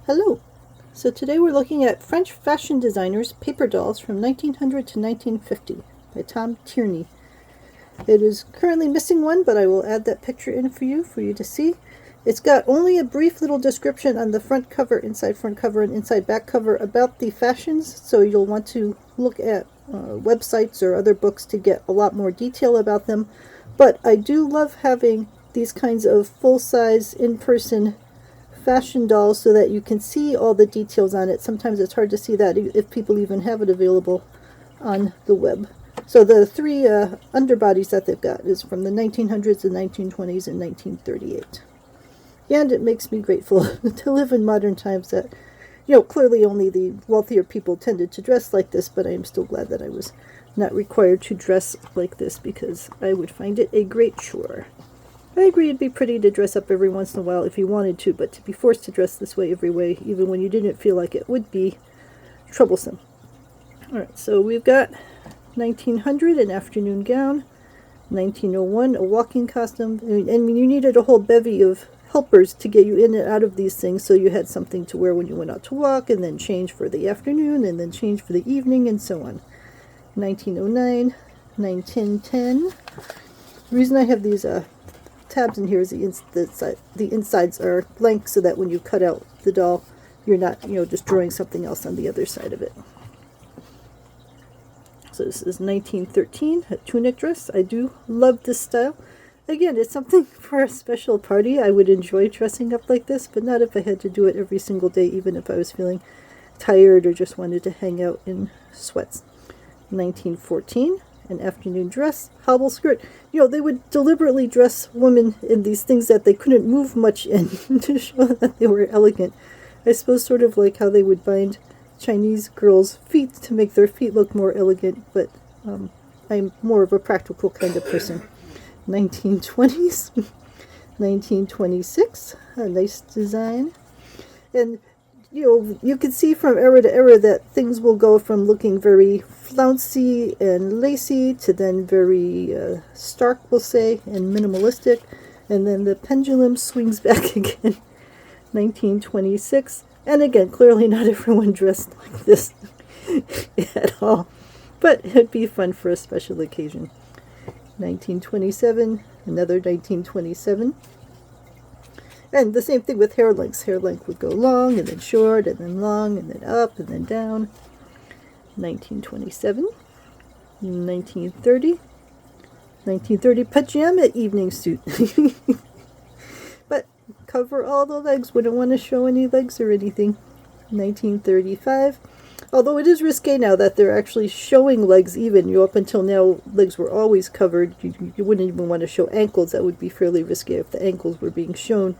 Hello! So today we're looking at French fashion designers' paper dolls from 1900 to 1950 by Tom Tierney. It is currently missing one, but I will add that picture in for you to see. It's got only a brief little description on the front cover, and inside back cover about the fashions, so you'll want to look at websites or other books to get a lot more detail about them. But I do love having these kinds of full-size, in-person fashion dolls so that you can see all the details on it. Sometimes it's hard to see that if people even have it available on the web. So the three underbodies that they've got is from the 1900s, the 1920s, and 1938. And it makes me grateful to live in modern times that, clearly only the wealthier people tended to dress like this, but I am still glad that I was not required to dress like this because I would find it a great chore. I agree it'd be pretty to dress up every once in a while if you wanted to, but to be forced to dress this way every way, even when you didn't feel like it, would be troublesome. Alright, so we've got 1900, an afternoon gown, 1901, a walking costume, and you needed a whole bevy of helpers to get you in and out of these things, so you had something to wear when you went out to walk, and then change for the afternoon, and then change for the evening, and so on. 1909, 1910. The reason I have these tabs in here is the insides are blank so that when you cut out the doll, you're not, just drawing something else on the other side of it. So this is 1913, a tunic dress. I do love this style. Again, it's something for a special party. I would enjoy dressing up like this, but not if I had to do it every single day, even if I was feeling tired or just wanted to hang out in sweats. 1914, an afternoon dress, hobble skirt. They would deliberately dress women in these things that they couldn't move much in to show that they were elegant. I suppose sort of like how they would bind Chinese girls' feet to make their feet look more elegant, but I'm more of a practical kind of person. 1920s, 1926, a nice design. And you can see from era to era that things will go from looking very flouncy and lacy to then very stark, we'll say, and minimalistic. And then the pendulum swings back again. 1926. And again, clearly not everyone dressed like this at all. But it'd be fun for a special occasion. 1927, another 1927. And the same thing with hair lengths. Hair length would go long, and then short, and then long, and then up, and then down. 1927. 1930. 1930, pajama evening suit. But cover all the legs. Wouldn't want to show any legs or anything. 1935. Although it is risque now that they're actually showing legs even. Up until now, legs were always covered. You wouldn't even want to show ankles. That would be fairly risque if the ankles were being shown.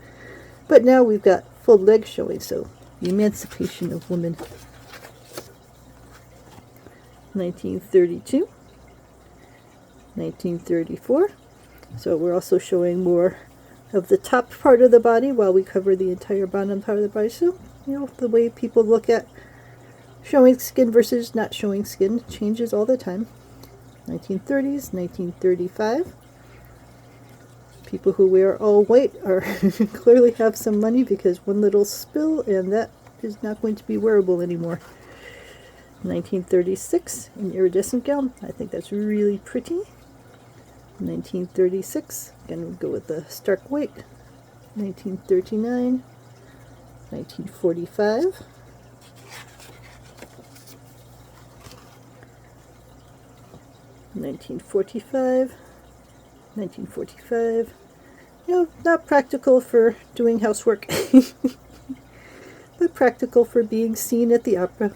But now we've got full leg showing, so the emancipation of women. 1932. 1934. So we're also showing more of the top part of the body while we cover the entire bottom part of the body. So, the way people look at showing skin versus not showing skin changes all the time. 1930s, 1935. People who wear all white are clearly have some money because one little spill and that is not going to be wearable anymore. 1936, an iridescent gown. I think that's really pretty. 1936, again we'll go with the stark white. 1939, 1945. 1945, 1945. Not practical for doing housework, but practical for being seen at the opera.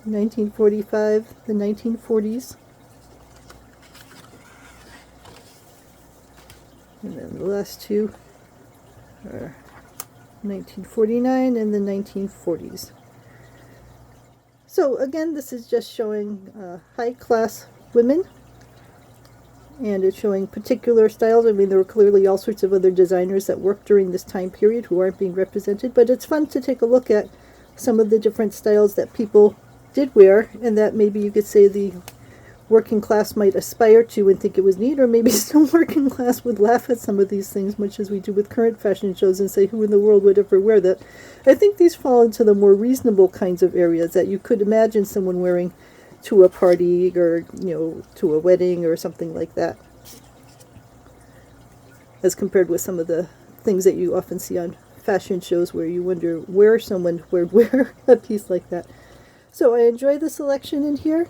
1945, the 1940s. And then the last two are 1949 and the 1940s. So again, this is just showing high-class women, and it's showing particular styles. I mean, there were clearly all sorts of other designers that worked during this time period who aren't being represented, but it's fun to take a look at some of the different styles that people did wear, and that maybe you could say the working class might aspire to and think it was neat, or maybe some working class would laugh at some of these things, much as we do with current fashion shows, and say, who in the world would ever wear that? I think these fall into the more reasonable kinds of areas that you could imagine someone wearing to a party, or, you know, to a wedding or something like that, as compared with some of the things that you often see on fashion shows where you wonder where someone would wear a piece like that. So I enjoy the selection in here.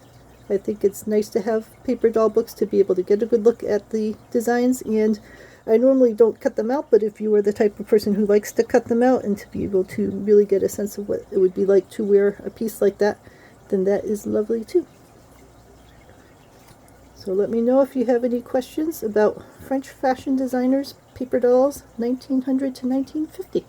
I think it's nice to have paper doll books to be able to get a good look at the designs, and I normally don't cut them out, but if you are the type of person who likes to cut them out and to be able to really get a sense of what it would be like to wear a piece like that, then that is lovely too. So let me know if you have any questions about French fashion designers, paper dolls, 1900 to 1950.